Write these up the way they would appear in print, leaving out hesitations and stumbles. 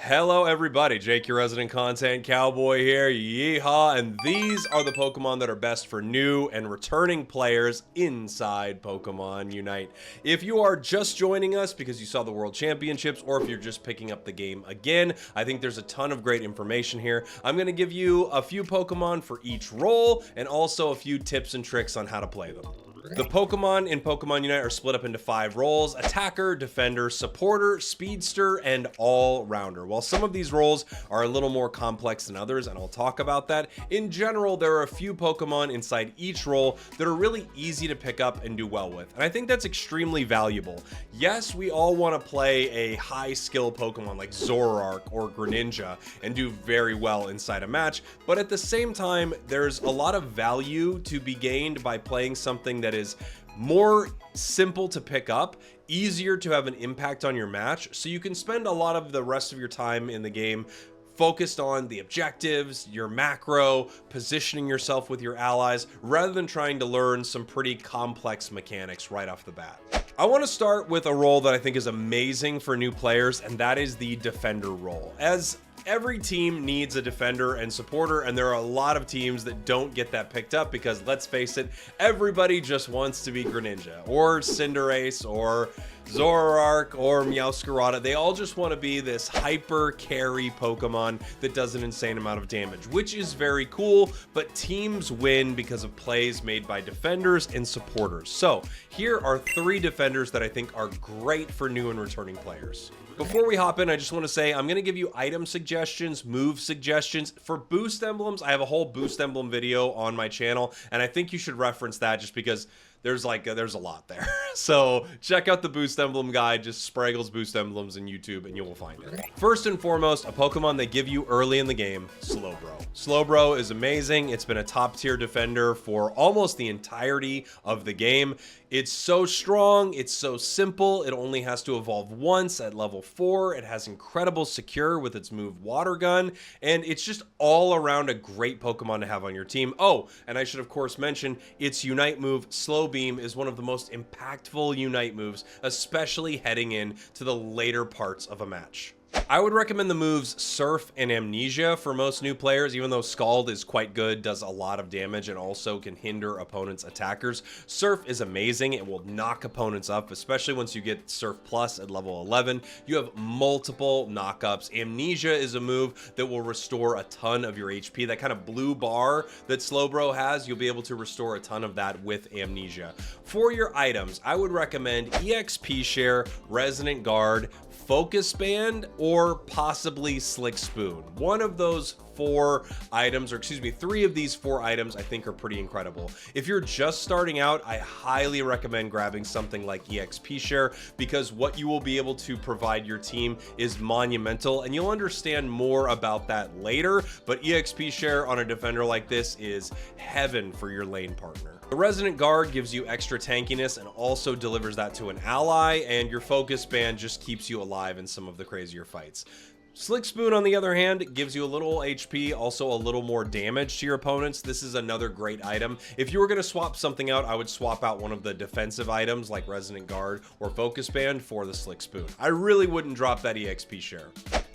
Hello everybody, Jake your resident content cowboy here, yeehaw, and these are the Pokemon that are best for new and returning players inside Pokemon Unite. If you are just joining us because you saw the World Championships, or if you're just picking up the game again, I think there's a ton of great information here. I'm going to give you a few Pokemon for each role, and also a few tips and tricks on how to play them. The Pokemon in Pokemon Unite are split up into 5 roles: attacker, defender, supporter, speedster, and all-rounder. While some of these roles are a little more complex than others, and I'll talk about that, in general, there are a few Pokemon inside each role that are really easy to pick up and do well with. And I think that's extremely valuable. Yes, we all want to play a high-skill Pokemon like Zoroark or Greninja and do very well inside a match, but at the same time, there's a lot of value to be gained by playing something that is more simple to pick up, easier to have an impact on your match, so you can spend a lot of the rest of your time in the game focused on the objectives, your macro, positioning yourself with your allies, rather than trying to learn some pretty complex mechanics right off the bat. I want to start with a role that I think is amazing for new players, and that is the defender role. As every team needs a defender and supporter, and there are a lot of teams that don't get that picked up because, let's face it, everybody just wants to be Greninja or Cinderace or Zoroark or Meowscarada. They all just want to be this hyper carry Pokemon that does an insane amount of damage, which is very cool, but teams win because of plays made by defenders and supporters. So here are 3 defenders that I think are great for new and returning players. Before we hop in, I just want to say I'm going to give you item suggestions, move suggestions. For boost emblems, I have a whole boost emblem video on my channel, and I think you should reference that just because there's a lot there. So check out the boost emblem guide, just Spragels boost emblems in YouTube, and you will find it. First and foremost, a Pokemon they give you early in the game, Slowbro. Slowbro is amazing. It's been a top tier defender for almost the entirety of the game. It's so strong, it's so simple, it only has to evolve once at level 4, it has incredible secure with its move Water Gun, and it's just all around a great Pokemon to have on your team. Oh, and I should of course mention, its Unite move, Slow Beam, is one of the most impactful Unite moves, especially heading in to the later parts of a match. I would recommend the moves Surf and Amnesia for most new players, even though Scald is quite good, does a lot of damage, and also can hinder opponents' attackers. Surf is amazing. It will knock opponents up, especially once you get Surf Plus at level 11. You have multiple knockups. Amnesia is a move that will restore a ton of your HP. That kind of blue bar that Slowbro has, you'll be able to restore a ton of that with Amnesia. For your items, I would recommend EXP Share, Resonant Guard, Focus Band, or possibly Slick Spoon. One of those 4 items, or excuse me, 3 of these 4 items I think are pretty incredible. If you're just starting out, I highly recommend grabbing something like EXP Share, because what you will be able to provide your team is monumental, and you'll understand more about that later, but EXP Share on a defender like this is heaven for your lane partner. The Resonant Guard gives you extra tankiness and also delivers that to an ally, and your Focus Band just keeps you alive in some of the crazier fights. Slick Spoon, on the other hand, gives you a little HP, also a little more damage to your opponents. This is another great item. If you were going to swap something out, I would swap out one of the defensive items like Resonant Guard or Focus Band for the Slick Spoon. I really wouldn't drop that EXP Share.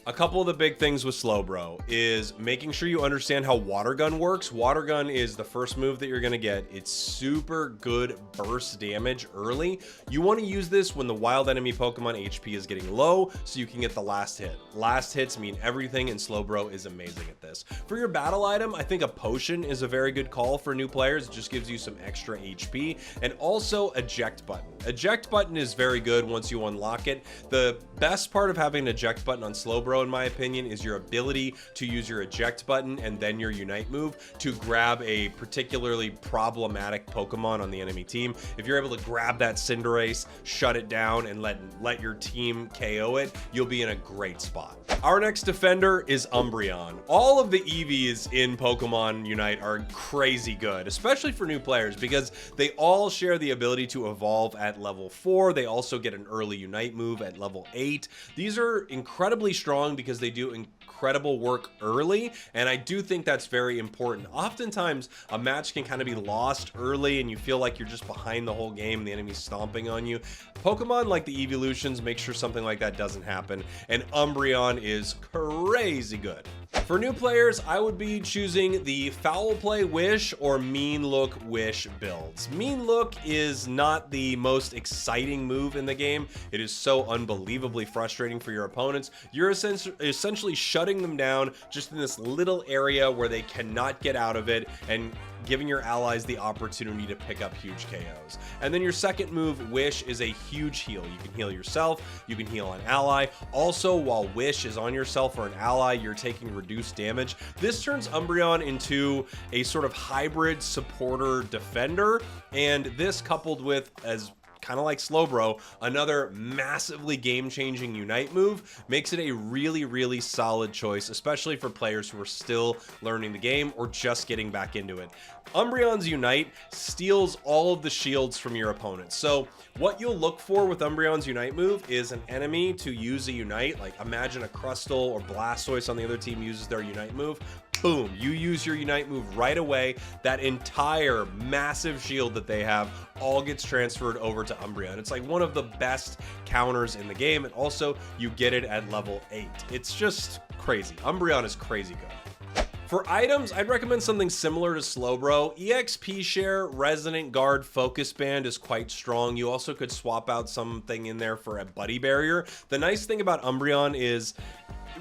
A couple of the big things with Slowbro is making sure you understand how Water Gun works. Water Gun is the first move that you're going to get. It's super good burst damage early. You want to use this when the wild enemy Pokemon HP is getting low, so you can get the last hit. Last hits mean everything, and Slowbro is amazing at this. For your battle item, I think a potion is a very good call for new players. It just gives you some extra HP, and also Eject Button. Eject Button is very good once you unlock it. The best part of having an Eject Button on Slowbro, in my opinion, is your ability to use your Eject Button and then your Unite move to grab a particularly problematic Pokemon on the enemy team. If you're able to grab that Cinderace, shut it down, and let your team KO it, you'll be in a great spot. Our next defender is Umbreon. All of the EVs in Pokemon Unite are crazy good, especially for new players, because they all share the ability to evolve at level 4. They also get an early Unite move at level 8. These are incredibly strong strong because they do incredible work early, and I do think that's very important. Oftentimes a match can kind of be lost early and you feel like you're just behind the whole game and the enemy's stomping on you. Pokemon like the evolutions make sure something like that doesn't happen, and Umbreon is crazy good. For new players, I would be choosing the Foul Play Wish or Mean Look Wish builds. Mean Look is not the most exciting move in the game. It is so unbelievably frustrating for your opponents. You're essentially shutting them down just in this little area where they cannot get out of it, and giving your allies the opportunity to pick up huge KOs. And then your second move, Wish, is a huge heal. You can heal yourself, you can heal an ally. Also, while Wish is on yourself or an ally, you're taking reduced damage. This turns Umbreon into a sort of hybrid supporter defender, and this coupled with, as kind of like Slowbro, another massively game-changing Unite move, makes it a really, really solid choice, especially for players who are still learning the game or just getting back into it. Umbreon's Unite steals all of the shields from your opponents. So what you'll look for with Umbreon's Unite move is an enemy to use a Unite. Like imagine a Crustle or Blastoise on the other team uses their Unite move. Boom, you use your Unite move right away. That entire massive shield that they have all gets transferred over to Umbreon. It's like one of the best counters in the game, and also you get it at level 8. It's just crazy. Umbreon is crazy good. For items, I'd recommend something similar to Slowbro. EXP Share, Resonant Guard, Focus Band is quite strong. You also could swap out something in there for a Buddy Barrier. The nice thing about Umbreon is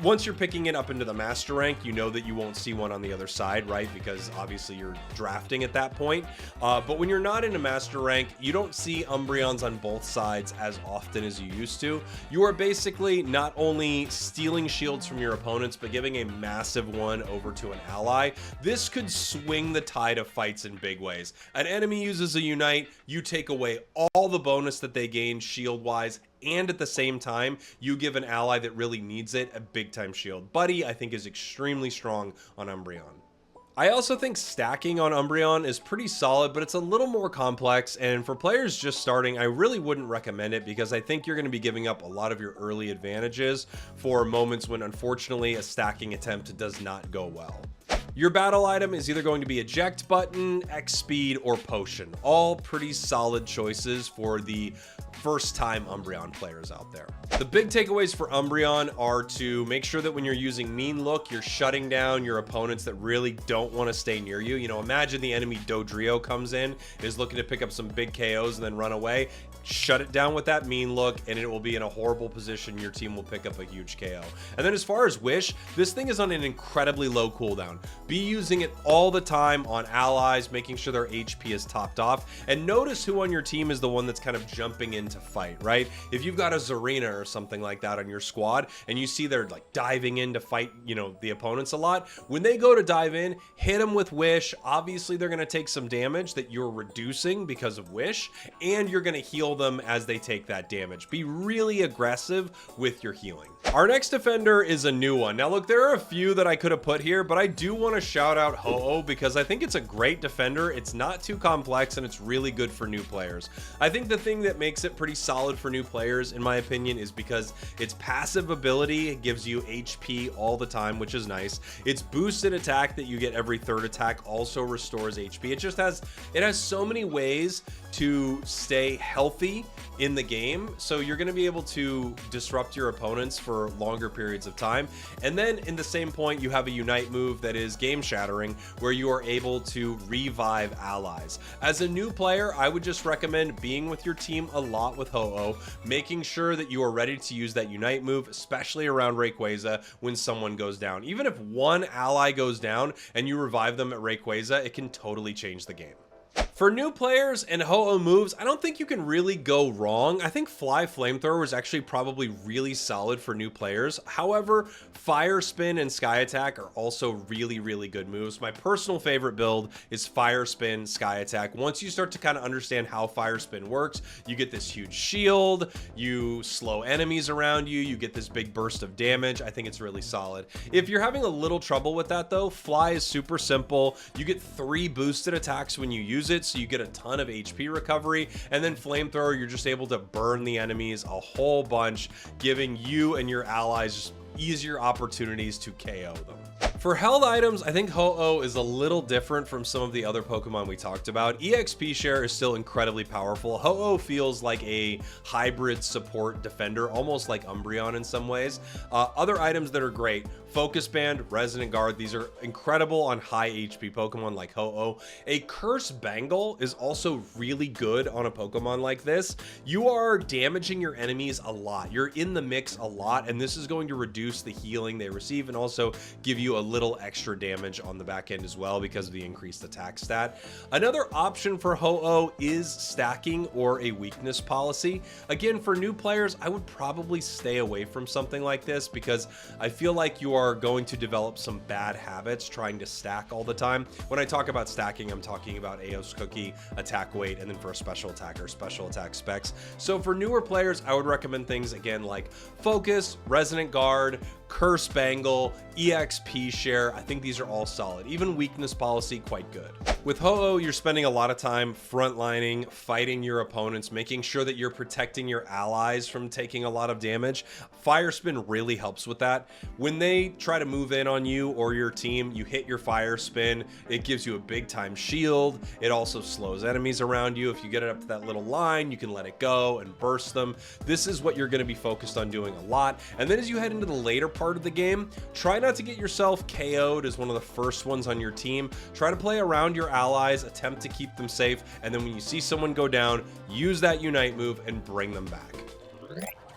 once you're picking it up into the master rank, you know that you won't see one on the other side, right? Because obviously you're drafting at that point. But when you're not in a master rank, you don't see Umbreons on both sides as often as you used to. You are basically not only stealing shields from your opponents, but giving a massive one over to an ally. This could swing the tide of fights in big ways. An enemy uses a Unite, you take away all the bonus that they gain shield-wise, and at the same time, you give an ally that really needs it a big-time shield. Buddy, I think, is extremely strong on Umbreon. I also think stacking on Umbreon is pretty solid, but it's a little more complex, and for players just starting, I really wouldn't recommend it because I think you're going to be giving up a lot of your early advantages for moments when, unfortunately, a stacking attempt does not go well. Your battle item is either going to be Eject Button, X Speed, or Potion. All pretty solid choices for the first-time Umbreon players out there. The big takeaways for Umbreon are to make sure that when you're using Mean Look, you're shutting down your opponents that really don't want to stay near you. You know, imagine the enemy Dodrio comes in, is looking to pick up some big KOs and then run away. Shut it down with that Mean Look, and it will be in a horrible position. Your team will pick up a huge KO. And then as far as Wish, this thing is on an incredibly low cooldown. Be using it all the time on allies, making sure their HP is topped off, and notice who on your team is the one that's kind of jumping in to fight, right? If you've got a Zarina or something like that on your squad, and you see they're like diving in to fight, you know, the opponents a lot, when they go to dive in, hit them with Wish. Obviously, they're going to take some damage that you're reducing because of Wish, and you're going to heal them as they take that damage. Be really aggressive with your healing. Our next defender is a new one. Now look, there are a few that I could have put here, but I do want to shout out Ho-Oh because I think it's a great defender. It's not too complex and it's really good for new players. I think the thing that makes it pretty solid for new players, in my opinion, is because its passive ability gives you HP all the time, which is nice. Its boosted attack that you get every third attack also restores HP. It has so many ways to stay healthy in the game, so you're going to be able to disrupt your opponents for longer periods of time. And then in the same point, you have a Unite move that is game shattering, where you are able to revive allies. As a new player, I would just recommend being with your team a lot with Ho-Oh, making sure that you are ready to use that Unite move, especially around Rayquaza when someone goes down. Even if one ally goes down and you revive them at Rayquaza, it can totally change the game. For new players and Ho-Oh moves, I don't think you can really go wrong. I think Fly Flamethrower was actually probably really solid for new players. However, Fire Spin and Sky Attack are also really, really good moves. My personal favorite build is Fire Spin, Sky Attack. Once you start to kind of understand how Fire Spin works, you get this huge shield, you slow enemies around you, you get this big burst of damage. I think it's really solid. If you're having a little trouble with that though, Fly is super simple. You get 3 boosted attacks when you use it, so you get a ton of HP recovery. And then Flamethrower, you're just able to burn the enemies a whole bunch, giving you and your allies just easier opportunities to KO them. For held items, I think Ho-Oh is a little different from some of the other Pokemon we talked about. EXP share is still incredibly powerful. Ho-Oh feels like a hybrid support defender, almost like Umbreon in some ways. Other items that are great: Focus Band, Resonant Guard. These are incredible on high HP Pokemon like Ho-Oh. A Curse Bangle is also really good on a Pokemon like this. You are damaging your enemies a lot. You're in the mix a lot, and this is going to reduce the healing they receive and also give you a little extra damage on the back end as well because of the increased attack stat. Another option for Ho-Oh is stacking or a weakness policy. Again, for new players, I would probably stay away from something like this because I feel like you are going to develop some bad habits trying to stack all the time. When I talk about stacking, I'm talking about Aeos Cookie, attack weight, and then for a special attacker, special attack specs. So for newer players, I would recommend things again like Focus, Resonant Guard, Curse Bangle, EXP share. I think these are all solid. Even weakness policy, quite good. With Ho-Oh, you're spending a lot of time frontlining, fighting your opponents, making sure that you're protecting your allies from taking a lot of damage. Fire Spin really helps with that. When they try to move in on you or your team, you hit your Fire Spin. It gives you a big time shield. It also slows enemies around you. If you get it up to that little line, you can let it go and burst them. This is what you're going to be focused on doing a lot. And then as you head into the later part of the game, try not to get yourself KO'd as one of the first ones on your team. Try to play around your allies, attempt to keep them safe, and then when you see someone go down, use that Unite move and bring them back.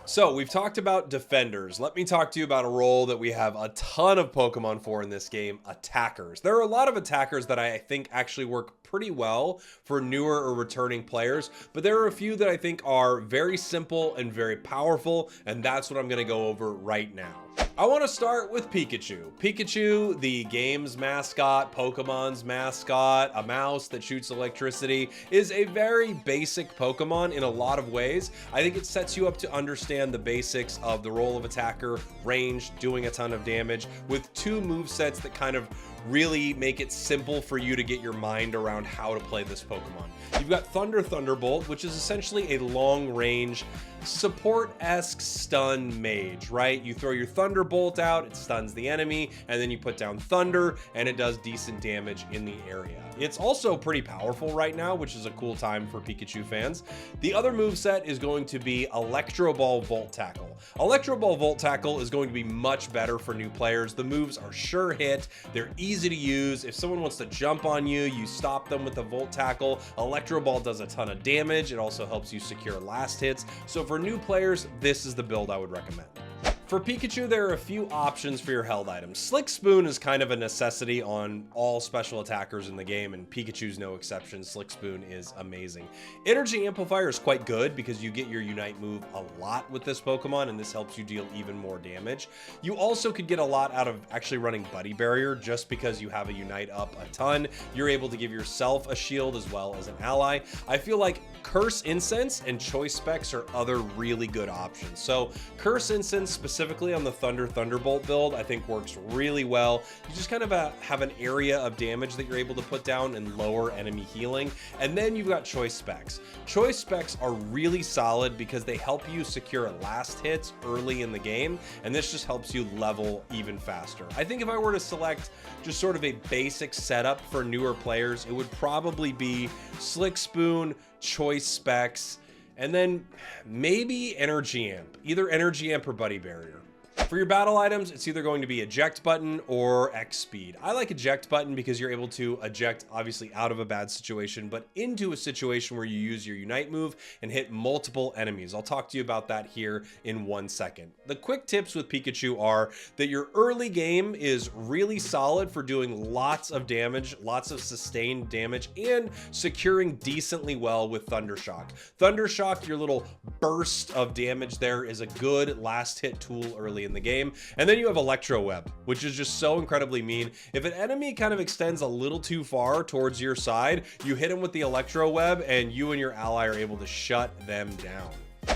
So we've talked about defenders. Let me talk to you about a role that we have a ton of Pokemon for in this game: attackers. There are a lot of attackers that I think actually work pretty well for newer or returning players, but there are a few that I think are very simple and very powerful, and that's what I'm going to go over right now. I want to start with Pikachu. Pikachu, the game's mascot, Pokemon's mascot, a mouse that shoots electricity, is a very basic Pokemon in a lot of ways. I think it sets you up to understand the basics of the role of attacker, range, doing a ton of damage, with two movesets that kind of really make it simple for you to get your mind around how to play this Pokemon. You've got Thunderbolt, which is essentially a long-range support-esque stun mage, right? You throw your Thunderbolt out, it stuns the enemy, and then you put down Thunder, and it does decent damage in the area. It's also pretty powerful right now, which is a cool time for Pikachu fans. The other moveset is going to be Electro Ball Volt Tackle. Electro Ball Volt Tackle is going to be much better for new players. The moves are sure hit, they're easy to use. If someone wants to jump on you, you stop them with the Volt Tackle. Electro Ball does a ton of damage. It also helps you secure last hits. So for new players, this is the build I would recommend. For Pikachu, there are a few options for your held items. Slick Spoon is kind of a necessity on all special attackers in the game, and Pikachu's no exception. Slick Spoon is amazing. Energy Amplifier is quite good because you get your Unite move a lot with this Pokemon, and this helps you deal even more damage. You also could get a lot out of actually running Buddy Barrier just because you have a Unite up a ton. You're able to give yourself a shield as well as an ally. I feel like Curse Incense and Choice Specs are other really good options. So Curse Incense, specifically on the Thunderbolt build, I think works really well. You just kind of have an area of damage that you're able to put down and lower enemy healing. And then you've got Choice Specs. Choice Specs are really solid because they help you secure last hits early in the game, and this just helps you level even faster. I think if I were to select just sort of a basic setup for newer players, it would probably be Slick Spoon, Choice Specs, and then maybe Energy Amp, either Energy Amp or Buddy Barrier. For your battle items, it's either going to be eject button or X speed. I like eject button because you're able to eject obviously out of a bad situation, but into a situation where you use your Unite move and hit multiple enemies. I'll talk to you about that here in 1 second. The quick tips with Pikachu are that your early game is really solid for doing lots of damage, lots of sustained damage, and securing decently well with Thundershock. Thundershock, your little burst of damage there, is a good last hit tool early in the game. And then you have Electro Web, which is just so incredibly mean. If an enemy kind of extends a little too far towards your side, you hit him with the Electro Web and you and your ally are able to shut them down.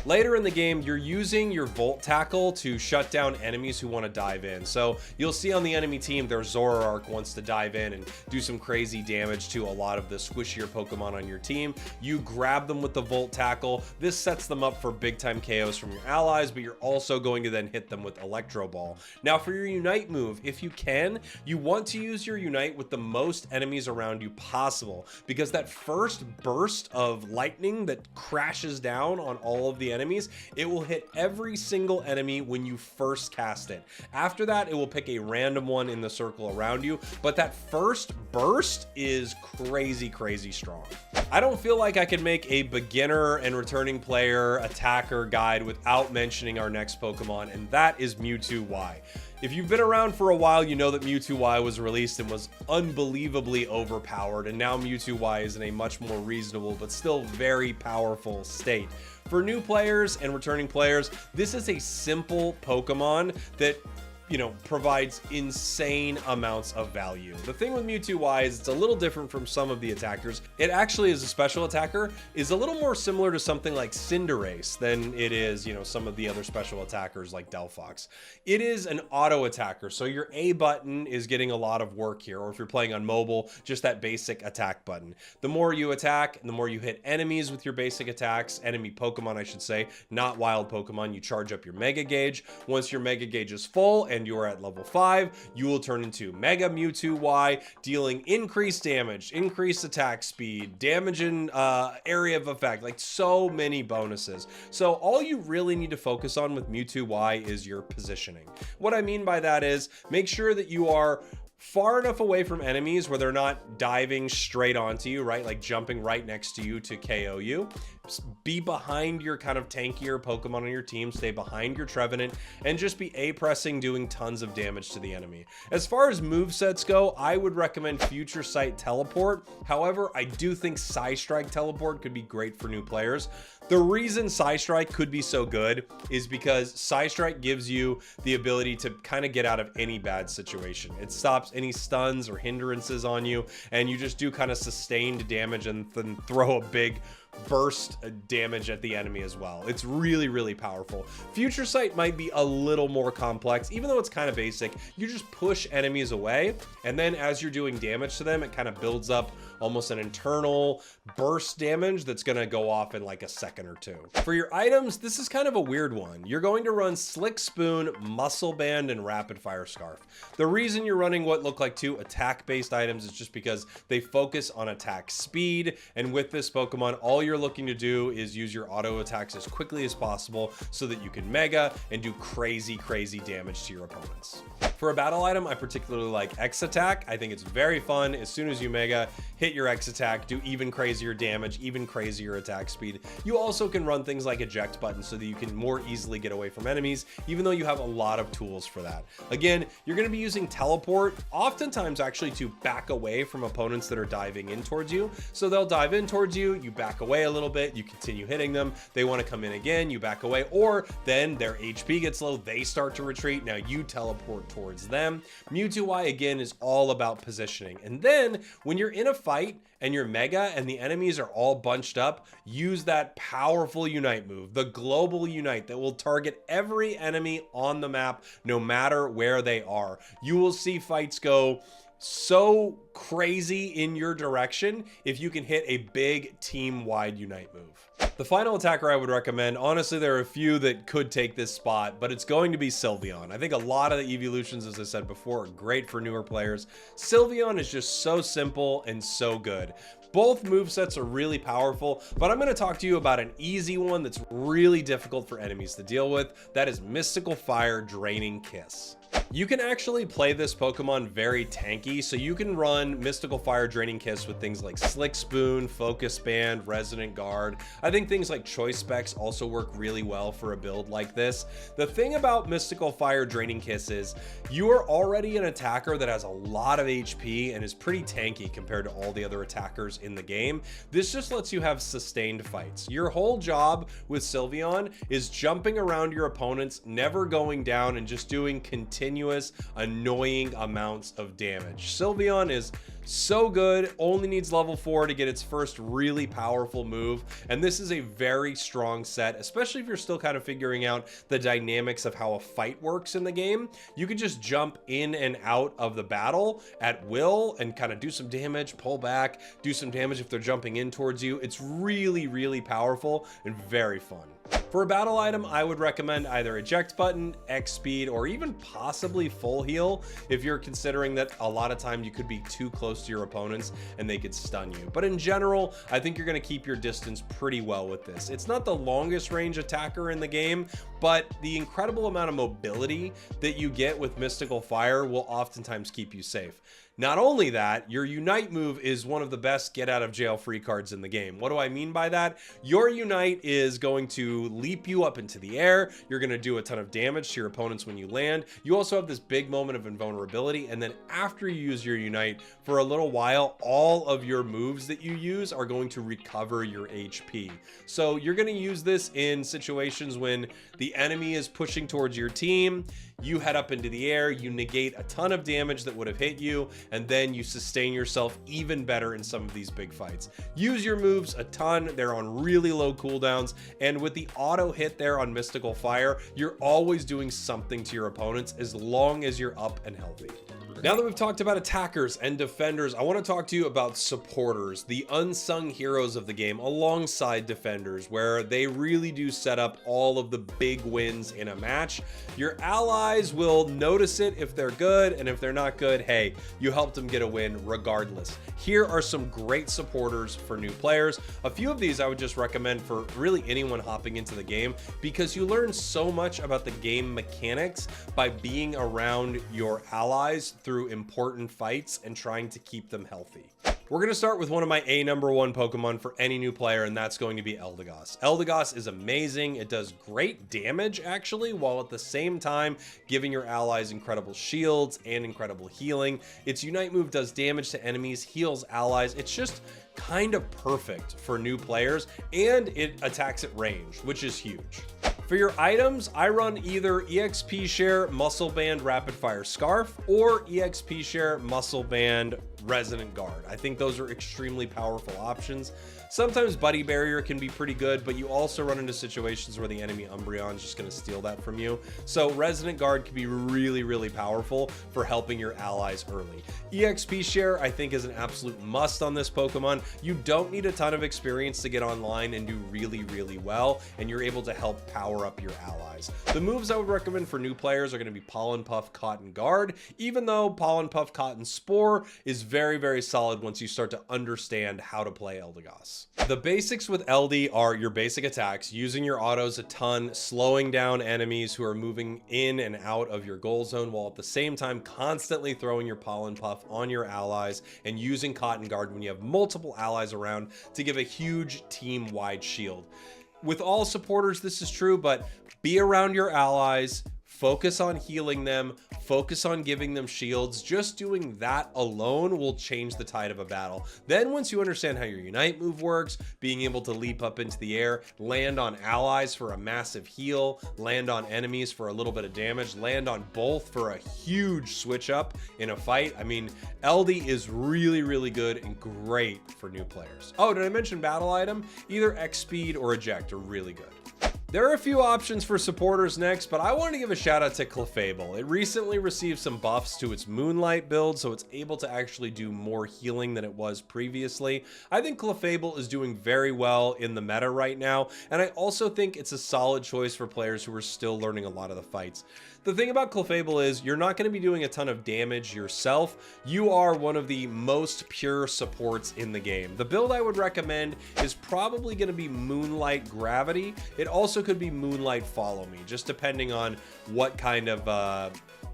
Later in the game, you're using your Volt Tackle to shut down enemies who want to dive in. So you'll see on the enemy team, their Zoroark wants to dive in and do some crazy damage to a lot of the squishier Pokemon on your team. You grab them with the Volt Tackle. This sets them up for big time KOs from your allies, but you're also going to then hit them with Electro Ball. Now for your Unite move, if you can, you want to use your Unite with the most enemies around you possible, because that first burst of lightning that crashes down on all of the enemies, it will hit every single enemy when you first cast it. After that, it will pick a random one in the circle around you, but that first burst is crazy strong. I don't feel like I could make a beginner and returning player attacker guide without mentioning our next Pokemon, and that is Mewtwo Y. If you've been around for a while, you know that Mewtwo Y was released and was unbelievably overpowered, and now Mewtwo Y is in a much more reasonable but still very powerful state. For new players and returning players, this is a simple Pokemon that, you know, provides insane amounts of value. The thing with Mewtwo Y is it's a little different from some of the attackers. It actually, as a special attacker, is a little more similar to something like Cinderace than it is, you know, some of the other special attackers like Delphox. It is an auto attacker, so your A button is getting a lot of work here, or if you're playing on mobile, just that basic attack button. The more you attack, and the more you hit enemies with your basic attacks, enemy Pokemon I should say, not wild Pokemon, you charge up your Mega Gauge. Once your Mega Gauge is full, and you're at level 5, you will turn into Mega Mewtwo Y, dealing increased damage, increased attack speed, damage in area of effect, like so many bonuses. So all you really need to focus on with Mewtwo Y is your positioning. What I mean by that is make sure that you are far enough away from enemies where they're not diving straight onto you, right? Like jumping right next to you to KO you. Be behind your kind of tankier Pokemon on your team, stay behind your Trevenant, and just be A-pressing, doing tons of damage to the enemy. As far as movesets go, I would recommend Future Sight Teleport. However, I do think Psystrike Teleport could be great for new players. The reason Psystrike could be so good is because Psystrike gives you the ability to kind of get out of any bad situation. It stops any stuns or hindrances on you, and you just do kind of sustained damage and then throw a big burst damage at the enemy as well. It's really powerful. Future Sight might be a little more complex, even though it's kind of basic. You just push enemies away, and then as you're doing damage to them, it kind of builds up almost an internal burst damage that's going to go off in like a second or two. For your items, this is kind of a weird one. You're going to run Slick Spoon, Muscle Band, and Rapid Fire Scarf. The reason you're running what look like 2 attack-based items is just because they focus on attack speed, and with this Pokemon, all you're looking to do is use your auto attacks as quickly as possible so that you can Mega and do crazy damage to your opponents. For a battle item, I particularly like X Attack. I think it's very fun. As soon as you Mega, hit your X Attack, do even crazier damage, even crazier attack speed. You also can run things like Eject Button so that you can more easily get away from enemies, even though you have a lot of tools for that. Again, you're going to be using Teleport, oftentimes actually to back away from opponents that are diving in towards you. So they'll dive in towards you, you back away a little bit, you continue hitting them, they want to come in again, you back away, or then their HP gets low, they start to retreat, now you teleport towards them. Mewtwo Y again is all about positioning, and then when you're in a fight and you're Mega and the enemies are all bunched up, use that powerful Unite move, the Global Unite, that will target every enemy on the map no matter where they are. You will see fights go so crazy in your direction if you can hit a big team-wide Unite move. The final attacker I would recommend, honestly, there are a few that could take this spot, but it's going to be Sylveon. I think a lot of the evolutions, as I said before, are great for newer players. Sylveon is just so simple and so good. Both movesets are really powerful, but I'm going to talk to you about an easy one that's really difficult for enemies to deal with. That is Mystical Fire Draining Kiss. You can actually play this Pokemon very tanky, so you can run Mystical Fire Draining Kiss with things like Slick Spoon, Focus Band, Resonant Guard. I think things like Choice Specs also work really well for a build like this. The thing about Mystical Fire Draining Kiss is you are already an attacker that has a lot of HP and is pretty tanky compared to all the other attackers in the game. This just lets you have sustained fights. Your whole job with Sylveon is jumping around your opponents, never going down, and just doing continuous continuous, annoying amounts of damage. Sylveon is so good, only needs level 4 to get its first really powerful move, and this is a very strong set, especially if you're still kind of figuring out the dynamics of how a fight works in the game. You can just jump in and out of the battle at will and kind of do some damage, pull back, do some damage if they're jumping in towards you. It's really, really powerful and very fun. For a battle item, I would recommend either eject button, X speed, or even possibly full heal if you're considering that a lot of time you could be too close to your opponents and they could stun you. But in general, I think you're going to keep your distance pretty well with this. It's not the longest range attacker in the game, but the incredible amount of mobility that you get with Mystical Fire will oftentimes keep you safe. Not only that, your Unite move is one of the best get out of jail free cards in the game. What do I mean by that? Your Unite is going to leap you up into the air. You're going to do a ton of damage to your opponents when you land. You also have this big moment of invulnerability. And then after you use your Unite, for a little while, all of your moves that you use are going to recover your HP. So you're going to use this in situations when the enemy is pushing towards your team. You head up into the air, you negate a ton of damage that would have hit you, and then you sustain yourself even better in some of these big fights. Use your moves a ton, they're on really low cooldowns, and with the auto hit there on Mystical Fire, you're always doing something to your opponents as long as you're up and healthy. Now that we've talked about attackers and defenders, I want to talk to you about supporters, the unsung heroes of the game alongside defenders, where they really do set up all of the big wins in a match. Your allies will notice it if they're good, and if they're not good, hey, you helped them get a win regardless. Here are some great supporters for new players. A few of these I would just recommend for really anyone hopping into the game, because you learn so much about the game mechanics by being around your allies through important fights and trying to keep them healthy. We're going to start with one of my #1 Pokemon for any new player, and that's going to be Eldegoss. Eldegoss is amazing. It does great damage, actually, while at the same time giving your allies incredible shields and incredible healing. Its Unite move does damage to enemies, heals allies. It's just kind of perfect for new players, and it attacks at range, which is huge. For your items, I run either EXP Share, Muscle Band, Rapid Fire Scarf, or EXP Share, Muscle Band, Resonant Guard. I think those are extremely powerful options. Sometimes Buddy Barrier can be pretty good, but you also run into situations where the enemy Umbreon is just going to steal that from you. So Resonant Guard can be really, really powerful for helping your allies early. EXP Share, I think, is an absolute must on this Pokemon. You don't need a ton of experience to get online and do really, really well, and you're able to help power up your allies. The moves I would recommend for new players are going to be Pollen Puff, Cotton Guard, even though Pollen Puff, Cotton Spore is very, very solid once you start to understand how to play Eldegoss. The basics with LD are your basic attacks, using your autos a ton, slowing down enemies who are moving in and out of your goal zone, while at the same time constantly throwing your Pollen Puff on your allies and using Cotton Guard when you have multiple allies around to give a huge team-wide shield. With all supporters, this is true, but be around your allies, focus on healing them, focus on giving them shields. Just doing that alone will change the tide of a battle. Then once you understand how your Unite move works, being able to leap up into the air, land on allies for a massive heal, land on enemies for a little bit of damage, land on both for a huge switch up in a fight. I mean, LD is really, really good and great for new players. Oh, did I mention battle item? Either X Speed or Eject are really good. There are a few options for supporters next, but I wanted to give a shout out to Clefable. It recently received some buffs to its Moonlight build, so it's able to actually do more healing than it was previously. I think Clefable is doing very well in the meta right now, and I also think it's a solid choice for players who are still learning a lot of the fights. The thing about Clefable is you're not going to be doing a ton of damage yourself. You are one of the most pure supports in the game. The build I would recommend is probably going to be Moonlight Gravity. It also could be Moonlight Follow Me, just depending on what kind of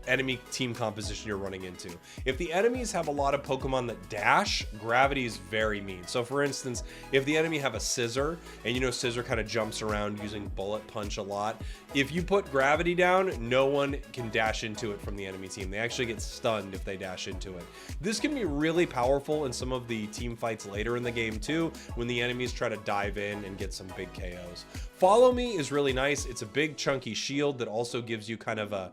enemy team composition you're running into. If the enemies have a lot of Pokemon that dash, Gravity is very mean. So for instance, if the enemy have a Scissor, and you know Scissor kind of jumps around using Bullet Punch a lot, if you put Gravity down, no one can dash into it from the enemy team. They actually get stunned if they dash into it. This can be really powerful in some of the team fights later in the game too, when the enemies try to dive in and get some big KOs. Follow Me is really nice. It's a big chunky shield that also gives you kind of a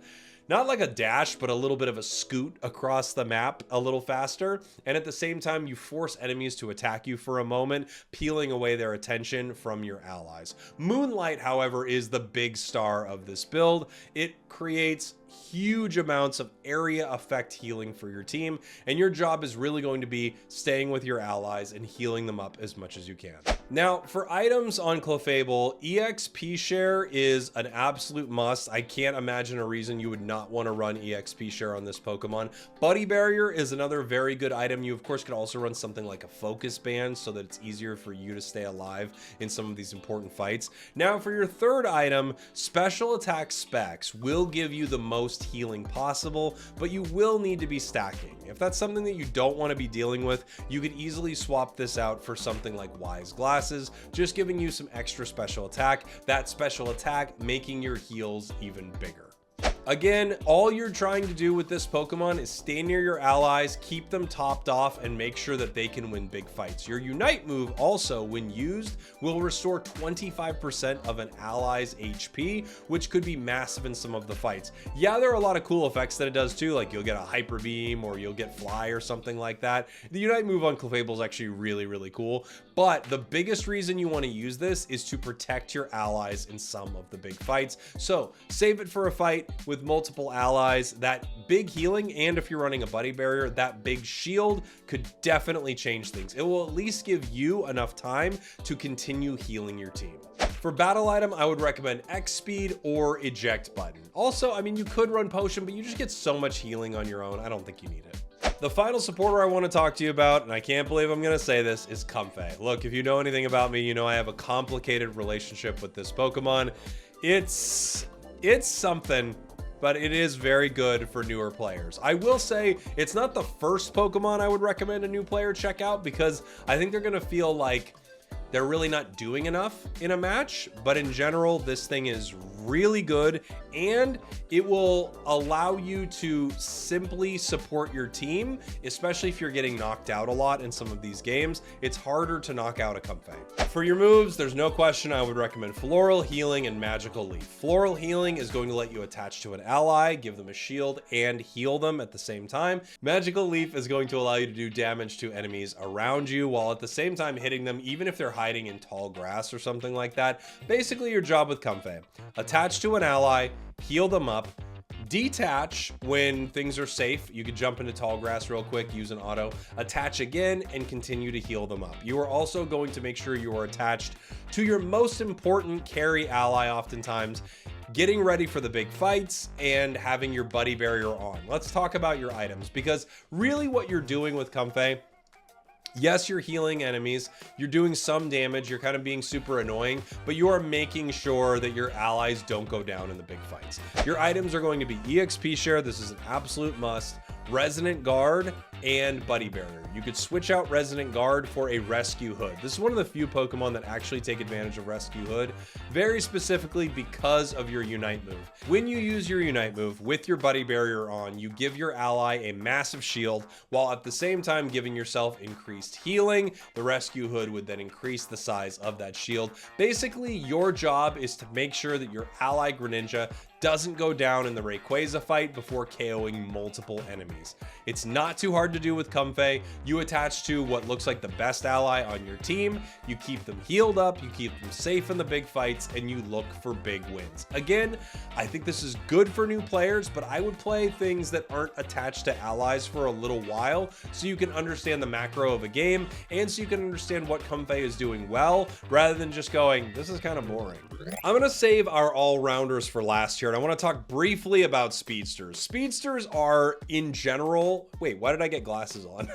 not like a dash, but a little bit of a scoot across the map a little faster. And at the same time, you force enemies to attack you for a moment, peeling away their attention from your allies. Moonlight, however, is the big star of this build. It creates huge amounts of area effect healing for your team, and your job is really going to be staying with your allies and healing them up as much as you can. Now, for items on Clefable, EXP share is an absolute must. I can't imagine a reason you would not want to run EXP share on this Pokemon. Buddy Barrier is another very good item. You, of course, could also run something like a Focus Band so that it's easier for you to stay alive in some of these important fights. Now, for your third item, Special Attack Specs will give you the most healing possible, but you will need to be stacking. If that's something that you don't want to be dealing with, you could easily swap this out for something like Wise Glasses, just giving you some extra special attack, that special attack making your heals even bigger. Again, all you're trying to do with this Pokemon is stay near your allies, keep them topped off, and make sure that they can win big fights. Your Unite move also, when used, will restore 25% of an ally's HP, which could be massive in some of the fights. Yeah, there are a lot of cool effects that it does too, like you'll get a Hyper Beam or you'll get Fly or something like that. The Unite move on Clefable is actually really, really cool, but the biggest reason you want to use this is to protect your allies in some of the big fights. So save it for a fight with multiple allies. That big healing, and if you're running a Buddy Barrier, that big shield could definitely change things. It will at least give you enough time to continue healing your team. For battle item, I would recommend X Speed or Eject Button. Also, I mean, you could run Potion, but you just get so much healing on your own. I don't think you need it. The final supporter I want to talk to you about, and I can't believe I'm going to say this, is Comfey. Look, if you know anything about me, you know I have a complicated relationship with this Pokemon. It's something, but it is very good for newer players. I will say it's not the first Pokemon I would recommend a new player check out, because I think they're going to feel like they're really not doing enough in a match, but in general, this thing is really good, and it will allow you to simply support your team, especially if you're getting knocked out a lot in some of these games. It's harder to knock out a Comfey. For your moves, there's no question I would recommend Floral, Healing, and Magical Leaf. Floral Healing is going to let you attach to an ally, give them a shield, and heal them at the same time. Magical Leaf is going to allow you to do damage to enemies around you, while at the same time hitting them, even if they're hiding in tall grass or something like that. Basically, your job with Comfey: attach to an ally, heal them up, detach when things are safe. You could jump into tall grass real quick, use an auto, attach again, and continue to heal them up. You are also going to make sure you are attached to your most important carry ally oftentimes, getting ready for the big fights, and having your Buddy Barrier on. Let's talk about your items, because really what you're doing with Comfey, yes, you're healing enemies, you're doing some damage, you're kind of being super annoying, but you are making sure that your allies don't go down in the big fights. Your items are going to be EXP Share, this is an absolute must, Resonant Guard, and Buddy Barrier. You could switch out Resonant Guard for a Rescue Hood. This is one of the few Pokemon that actually take advantage of Rescue Hood, very specifically because of your Unite move. When you use your Unite move with your Buddy Barrier on, you give your ally a massive shield, while at the same time giving yourself increased healing. The Rescue Hood would then increase the size of that shield. Basically, your job is to make sure that your ally Greninja doesn't go down in the Rayquaza fight before KOing multiple enemies. It's not too hard to do with Comfey. You attach to what looks like the best ally on your team, you keep them healed up, you keep them safe in the big fights, and you look for big wins. Again, I think this is good for new players, but I would play things that aren't attached to allies for a little while, so you can understand the macro of a game, and so you can understand what Comfey is doing well, rather than just going, this is kind of boring. I'm gonna save our all-rounders for last here, and I want to talk briefly about Speedsters. Speedsters are, in general, wait, why did I get glasses on?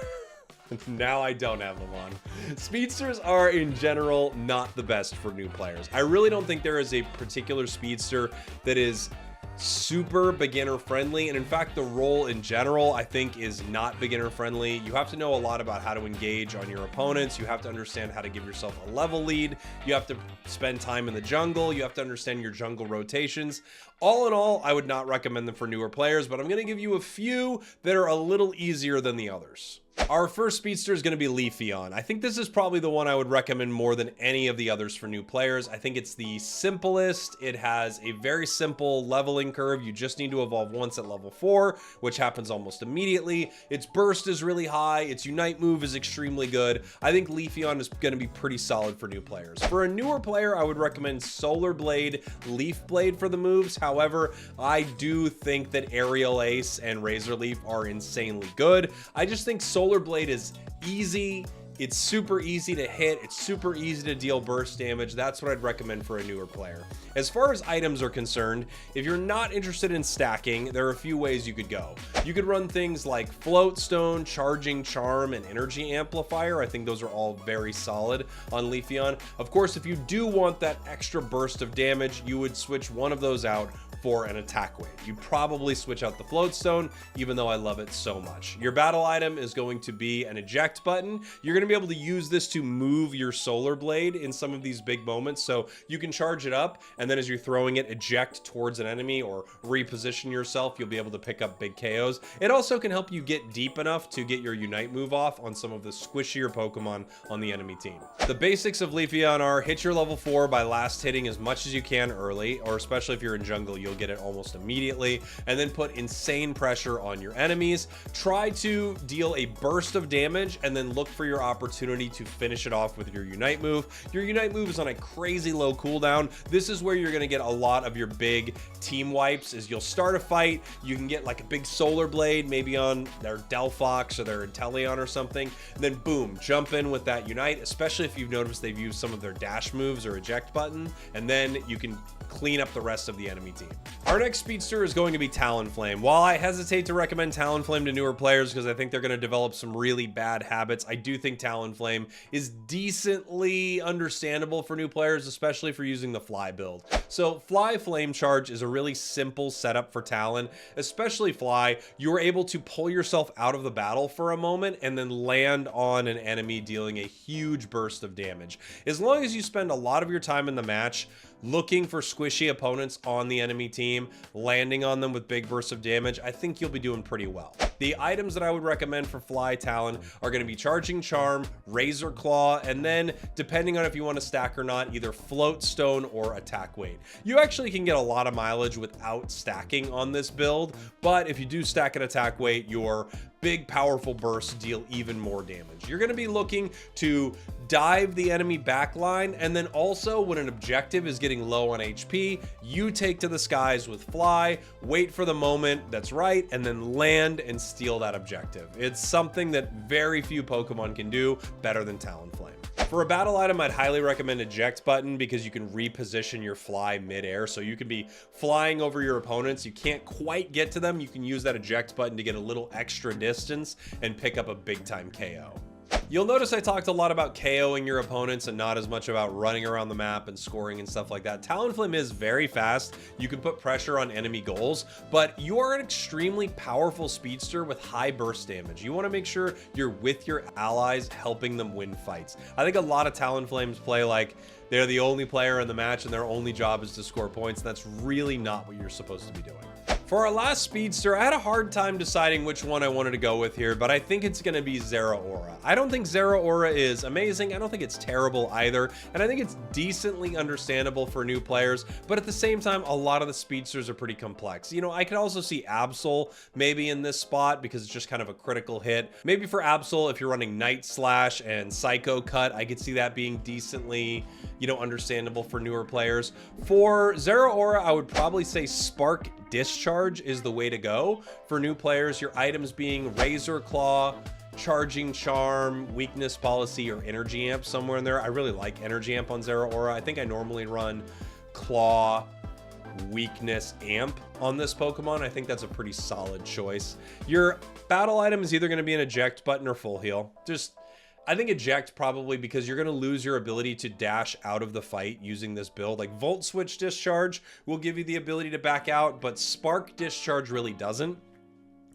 Now I don't have them on. Speedsters are, in general, not the best for new players. I really don't think there is a particular Speedster that is super beginner friendly, and in fact the role in general I think is not beginner friendly. You have to know a lot about how to engage on your opponents, you have to understand how to give yourself a level lead, you have to spend time in the jungle, you have to understand your jungle rotations. All in all, I would not recommend them for newer players, but I'm going to give you a few that are a little easier than the others. Our first speedster is going to be Leafeon. I think this is probably the one I would recommend more than any of the others for new players. I think it's the simplest. It has a very simple leveling curve. You just need to evolve once at level 4, which happens almost immediately. Its burst is really high. Its Unite move is extremely good. I think Leafeon is going to be pretty solid for new players. For a newer player, I would recommend Solar Blade, Leaf Blade for the moves. However, I do think that Aerial Ace and Razor Leaf are insanely good. I just think Solar Blade is easy. It's super easy to hit. It's super easy to deal burst damage. That's what I'd recommend for a newer player. As far as items are concerned, if you're not interested in stacking, there are a few ways you could go. You could run things like Float Stone, Charging Charm, and Energy Amplifier. I think those are all very solid on Leafeon. Of course, if you do want that extra burst of damage, you would switch one of those out for an attack wave. You'd probably switch out the Float Stone, even though I love it so much. Your battle item is going to be an eject button. You're gonna be able to use this to move your Solar Blade in some of these big moments. So you can charge it up, and then as you're throwing it, eject towards an enemy or reposition yourself. You'll be able to pick up big KOs. It also can help you get deep enough to get your Unite move off on some of the squishier Pokemon on the enemy team. The basics of Leafeon are hit your level 4 by last hitting as much as you can early, or especially if you're in jungle, you'll get it almost immediately, and then put insane pressure on your enemies. Try to deal a burst of damage and then look for your opportunity to finish it off with your Unite move. Your Unite move is on a crazy low cooldown. This is where you're going to get a lot of your big team wipes. Is you'll start a fight, you can get like a big Solar Blade, maybe on their Delphox or their Inteleon or something, and then boom, jump in with that Unite, especially if you've noticed they've used some of their dash moves or eject button, and then you can clean up the rest of the enemy team. Our next speedster is going to be Talonflame. While I hesitate to recommend Talonflame to newer players because I think they're going to develop some really bad habits, I do think Talonflame is decently understandable for new players, especially for using the Fly build. So Fly Flame Charge is a really simple setup for Talon, especially Fly. You're able to pull yourself out of the battle for a moment and then land on an enemy, dealing a huge burst of damage. As long as you spend a lot of your time in the match looking for squishy opponents on the enemy team, landing on them with big bursts of damage, I think you'll be doing pretty well. The items that I would recommend for Fly Talon are going to be Charging Charm, Razor Claw, and then, depending on if you want to stack or not, either Float Stone or Attack Weight. You actually can get a lot of mileage without stacking on this build, but if you do stack an Attack Weight, your big powerful bursts deal even more damage. You're going to be looking to dive the enemy backline, and then also when an objective is getting low on HP, you take to the skies with Fly, wait for the moment that's right, and then land and steal that objective. It's something that very few Pokemon can do better than Talonflame. For a battle item, I'd highly recommend Eject Button because you can reposition your Fly mid-air, so you can be flying over your opponents. You can't quite get to them. You can use that Eject Button to get a little extra distance and pick up a big-time KO. You'll notice I talked a lot about KOing your opponents and not as much about running around the map and scoring and stuff like that. Talonflame is very fast. You can put pressure on enemy goals, but you are an extremely powerful speedster with high burst damage. You want to make sure you're with your allies, helping them win fights. I think a lot of Talonflames play like they're the only player in the match and their only job is to score points, and that's really not what you're supposed to be doing. For our last speedster, I had a hard time deciding which one I wanted to go with here, but I think it's going to be Zeraora. I don't think Zeraora is amazing. I don't think it's terrible either, and I think it's decently understandable for new players, but at the same time, a lot of the speedsters are pretty complex. You know, I could also see Absol maybe in this spot because it's just kind of a critical hit. Maybe for Absol, if you're running Night Slash and Psycho Cut, I could see that being decently, you know, understandable for newer players. For Zeraora, I would probably say Spark Discharge is the way to go for new players. Your items being Razor Claw, Charging Charm, Weakness Policy, or Energy Amp somewhere in there. I really like Energy Amp on Zeraora. I think I normally run Claw, Weakness, Amp on this Pokemon. I think that's a pretty solid choice. Your battle item is either going to be an Eject Button or Full Heal. I think Eject probably because you're going to lose your ability to dash out of the fight using this build. Like Volt Switch Discharge will give you the ability to back out, but Spark Discharge really doesn't.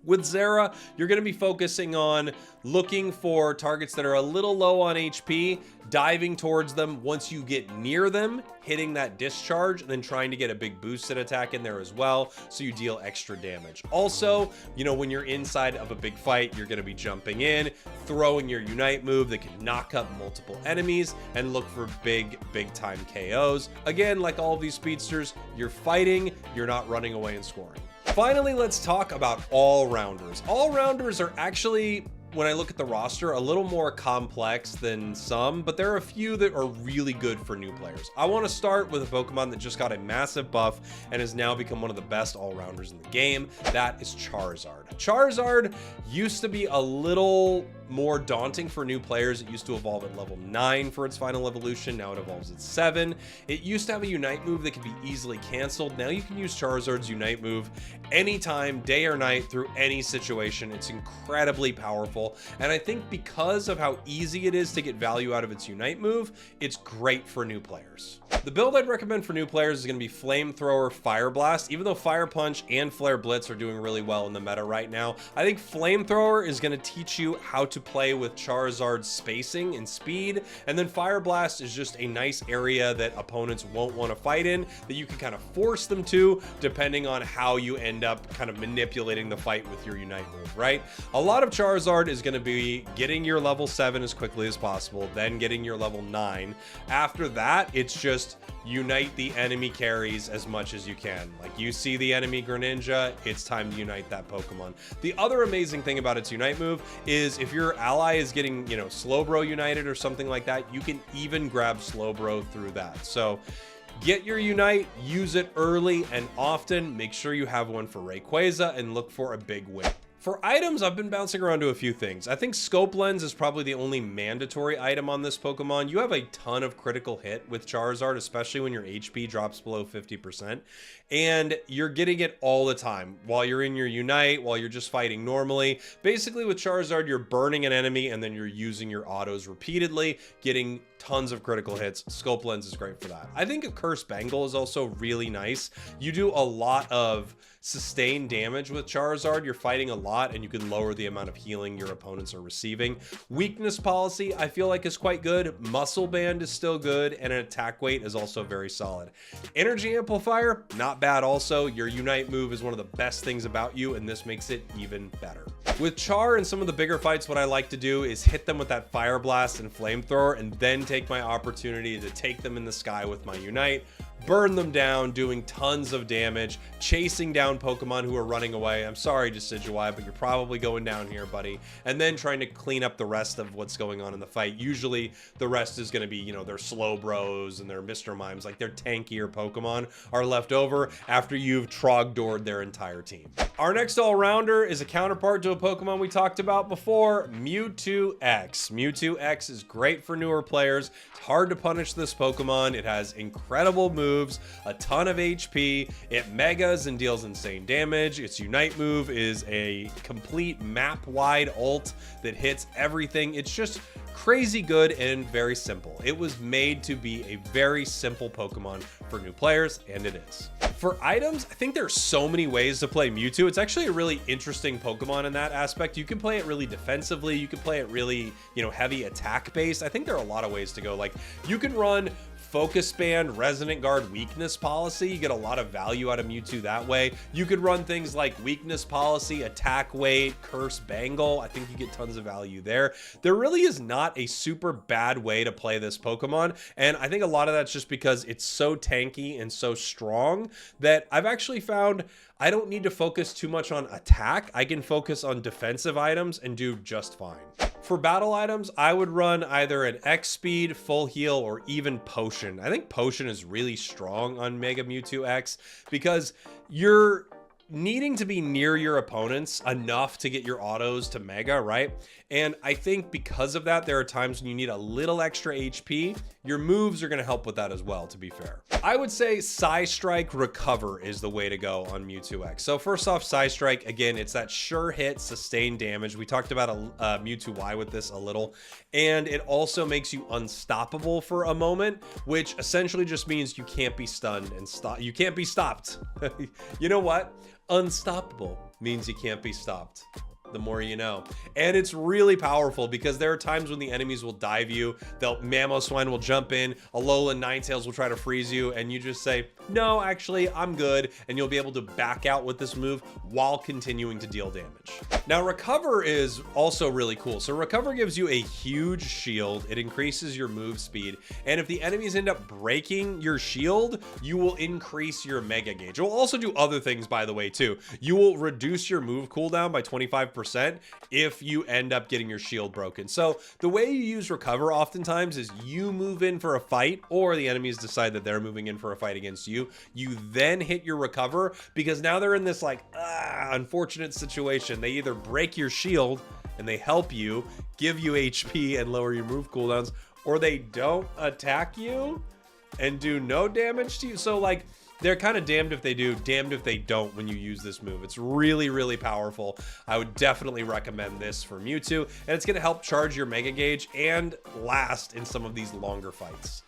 With Zera, you're going to be focusing on looking for targets that are a little low on HP, diving towards them once you get near them, hitting that discharge, and then trying to get a big boosted attack in there as well, so you deal extra damage. Also, you know, when you're inside of a big fight, you're going to be jumping in, throwing your Unite move that can knock up multiple enemies, and look for big time KOs. Again, like all of these speedsters, you're fighting, you're not running away and scoring. Finally, let's talk about all-rounders. All-rounders are actually, when I look at the roster, a little more complex than some, but there are a few that are really good for new players. I want to start with a Pokemon that just got a massive buff and has now become one of the best all-rounders in the game. That is Charizard. Charizard used to be a little more daunting for new players. It used to evolve at level 9 for its final evolution. Now it evolves at 7. It used to have a Unite move that could be easily canceled. Now you can use Charizard's Unite move anytime, day or night, through any situation. It's incredibly powerful. And I think because of how easy it is to get value out of its Unite move, it's great for new players. The build I'd recommend for new players is going to be Flamethrower, Fire Blast. Even though Fire Punch and Flare Blitz are doing really well in the meta right now, I think Flamethrower is going to teach you how to play with Charizard's spacing and speed, and then Fire Blast is just a nice area that opponents won't want to fight in, that you can kind of force them to, depending on how you end up kind of manipulating the fight with your Unite move, right? A lot of Charizard is going to be getting your level 7 as quickly as possible, then getting your level 9. After that, it's just unite the enemy carries as much as you can. Like, you see the enemy Greninja, it's time to unite that Pokemon. The other amazing thing about its Unite move is if your ally is getting, you know, Slowbro united or something like that, you can even grab Slowbro through that. So get your Unite, use it early and often. Make sure you have one for Rayquaza and look for a big win. For items, I've been bouncing around to a few things. I think Scope Lens is probably the only mandatory item on this Pokemon. You have a ton of critical hit with Charizard, especially when your HP drops below 50%. And you're getting it all the time while you're in your Unite, while you're just fighting normally. Basically, with Charizard, you're burning an enemy and then you're using your autos repeatedly, getting tons of critical hits. Scope Lens is great for that. I think a Curse Bangle is also really nice. You do a lot of sustained damage with Charizard. You're fighting a lot and you can lower the amount of healing your opponents are receiving. Weakness Policy, I feel like, is quite good. Muscle Band is still good, and an attack weight is also very solid. Energy Amplifier, not bad also. Your Unite move is one of the best things about you, and this makes it even better. With Char and some of the bigger fights, what I like to do is hit them with that Fire Blast and Flamethrower, and then take my opportunity to take them in the sky with my Unite, burn them down, doing tons of damage, chasing down Pokemon who are running away. I'm sorry, Decidueye, but you're probably going down here, buddy. And then trying to clean up the rest of what's going on in the fight. Usually the rest is going to be, you know, their Slowbros and their Mr. Mimes, like their tankier Pokemon are left over after you've Trogdoored their entire team. Our next all-rounder is a counterpart to a Pokemon we talked about before, Mewtwo X. Mewtwo X is great for newer players. It's hard to punish this Pokemon. It has incredible moves, a ton of HP. It megas and deals insane damage. Its Unite move is a complete map-wide ult that hits everything. It's just crazy good and very simple. It was made to be a very simple Pokemon for new players, and it is. For items, I think there's so many ways to play Mewtwo. It's actually a really interesting Pokemon in that aspect. You can play it really defensively. You can play it really, you know, heavy attack based. I think there are a lot of ways to go. Like, you can run Focus Band, Resonant Guard, Weakness Policy. You get a lot of value out of Mewtwo that way. You could run things like Weakness Policy, Attack Weight, Curse Bangle. I think you get tons of value there. There really is not a super bad way to play this Pokemon, and I think a lot of that's just because it's so tanky and so strong that I've actually found I don't need to focus too much on attack. I can focus on defensive items and do just fine. For battle items, I would run either an X Speed, Full Heal, or even Potion. I think Potion is really strong on Mega Mewtwo X because you're needing to be near your opponents enough to get your autos to Mega, right? And I think because of that, there are times when you need a little extra HP. Your moves are going to help with that as well, to be fair. I would say Psy Strike Recover is the way to go on Mewtwo X. So first off, Psy Strike, again, it's that sure hit, sustained damage. We talked about Mewtwo Y with this a little, and it also makes you unstoppable for a moment, which essentially just means you can't be stunned and you can't be stopped. You know what? Unstoppable. means you can't be stopped. The more you know. And it's really powerful because there are times when the enemies will dive you. Mamoswine will jump in, Alolan Ninetales will try to freeze you, and you just say, no, actually, I'm good. And you'll be able to back out with this move while continuing to deal damage. Now, Recover is also really cool. So Recover gives you a huge shield. It increases your move speed. And if the enemies end up breaking your shield, you will increase your Mega Gauge. It will also do other things, by the way, too. You will reduce your move cooldown by 25% if you end up getting your shield broken. So the way you use Recover oftentimes is you move in for a fight, or the enemies decide that they're moving in for a fight against you. You then hit your Recover because now they're in this like unfortunate situation. They either break your shield and they help you, give you HP and lower your move cooldowns, or they don't attack you and do no damage to you. So like, they're kind of damned if they do, damned if they don't when you use this move. It's really, really powerful. I would definitely recommend this for Mewtwo, and it's going to help charge your Mega Gauge and last in some of these longer fights.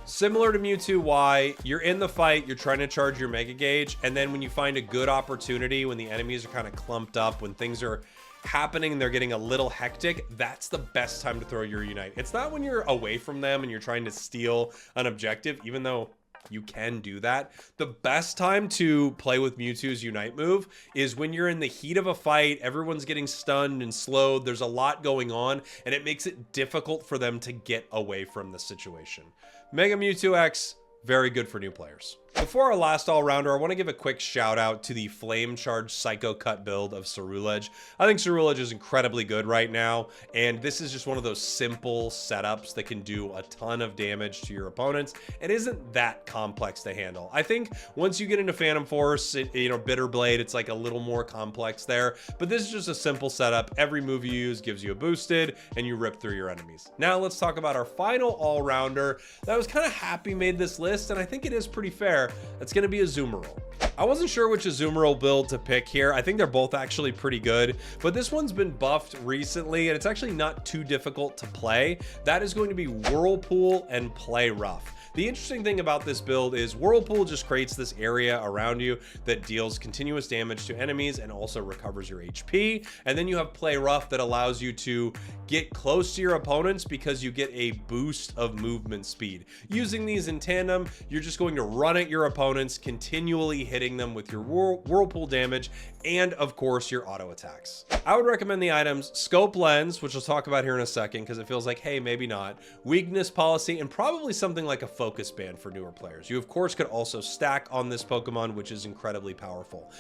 Similar to Mewtwo Y, you're in the fight, you're trying to charge your Mega Gauge, and then when you find a good opportunity, when the enemies are kind of clumped up, when things are happening and they're getting a little hectic, that's the best time to throw your Unite. It's not when you're away from them and you're trying to steal an objective, even though you can do that. The best time to play with Mewtwo's Unite move is when you're in the heat of a fight, everyone's getting stunned and slowed, there's a lot going on, and it makes it difficult for them to get away from the situation. Mega Mewtwo X, very good for new players. Before our last all-rounder, I want to give a quick shout out to the Flame Charge Psycho Cut build of Cerulege. I think Cerulege is incredibly good right now, and this is just one of those simple setups that can do a ton of damage to your opponents and isn't that complex to handle. I think once you get into Phantom Force, Bitter Blade, it's like a little more complex there, but this is just a simple setup. Every move you use gives you a boosted, and you rip through your enemies. Now let's talk about our final all-rounder that I was kind of happy made this list, and I think it is pretty fair. It's going to be Azumarill. I wasn't sure which Azumarill build to pick here. I think they're both actually pretty good, but this one's been buffed recently and it's actually not too difficult to play. That is going to be Whirlpool and Play Rough. The interesting thing about this build is Whirlpool just creates this area around you that deals continuous damage to enemies and also recovers your HP. And then you have Play Rough that allows you to get close to your opponents because you get a boost of movement speed. Using these in tandem, you're just going to run at your opponents, continually hitting them with your Whirlpool damage and of course your auto attacks. I would recommend the items Scope Lens, which we'll talk about here in a second because it feels like, hey, maybe not. Weakness Policy, and probably something like a Focus Band for newer players. You of course could also stack on this Pokemon, which is incredibly powerful.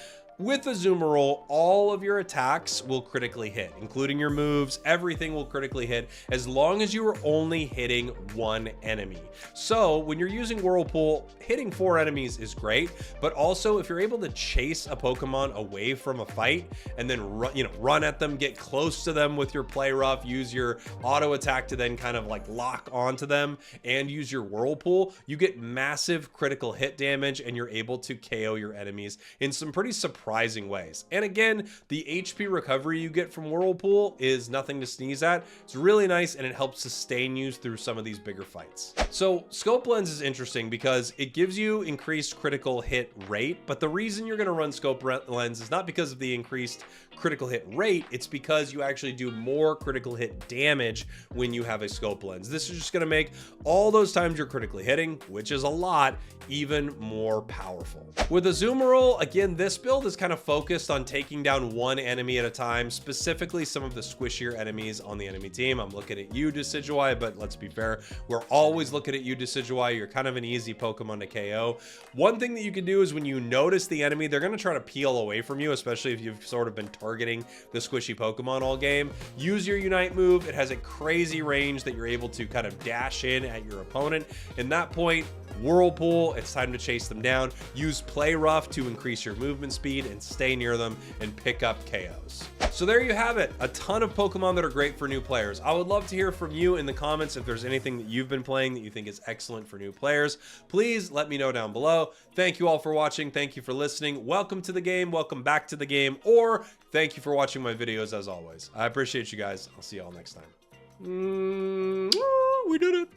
With Azumarill, all of your attacks will critically hit, including your moves. Everything will critically hit as long as you are only hitting one enemy. So when you're using Whirlpool, hitting 4 enemies is great, but also if you're able to chase a Pokemon away from a fight and then run at them, get close to them with your Play Rough, use your auto attack to then kind of like lock onto them and use your Whirlpool, you get massive critical hit damage and you're able to KO your enemies in some pretty surprising ways. And again, the HP recovery you get from Whirlpool is nothing to sneeze at. It's really nice and it helps sustain you through some of these bigger fights. So Scope Lens is interesting because it gives you increased critical hit rate, but the reason you're going to run Scope Lens is not because of the increased critical hit rate, it's because you actually do more critical hit damage when you have a Scope Lens. This is just going to make all those times you're critically hitting, which is a lot, even more powerful. With Azumarill, again, this build is kind of focused on taking down one enemy at a time, specifically some of the squishier enemies on the enemy team. I'm looking at you, Decidueye, but let's be fair, we're always looking at you, Decidueye. You're kind of an easy Pokemon to KO. One thing that you can do is when you notice the enemy, they're going to try to peel away from you, especially if you've sort of been targeting the squishy Pokemon all game. Use your Unite move. It has a crazy range that you're able to kind of dash in at your opponent. In that point, Whirlpool, it's time to chase them down. Use Play Rough to increase your movement speed and stay near them and pick up KOs. So there you have it, a ton of Pokemon that are great for new players. I would love to hear from you in the comments if there's anything that you've been playing that you think is excellent for new players. Please let me know down below. Thank you all for watching. Thank you for listening. Welcome to the game. Welcome back to the game. Or thank you for watching my videos as always. I appreciate you guys. I'll see you all next time. We did it.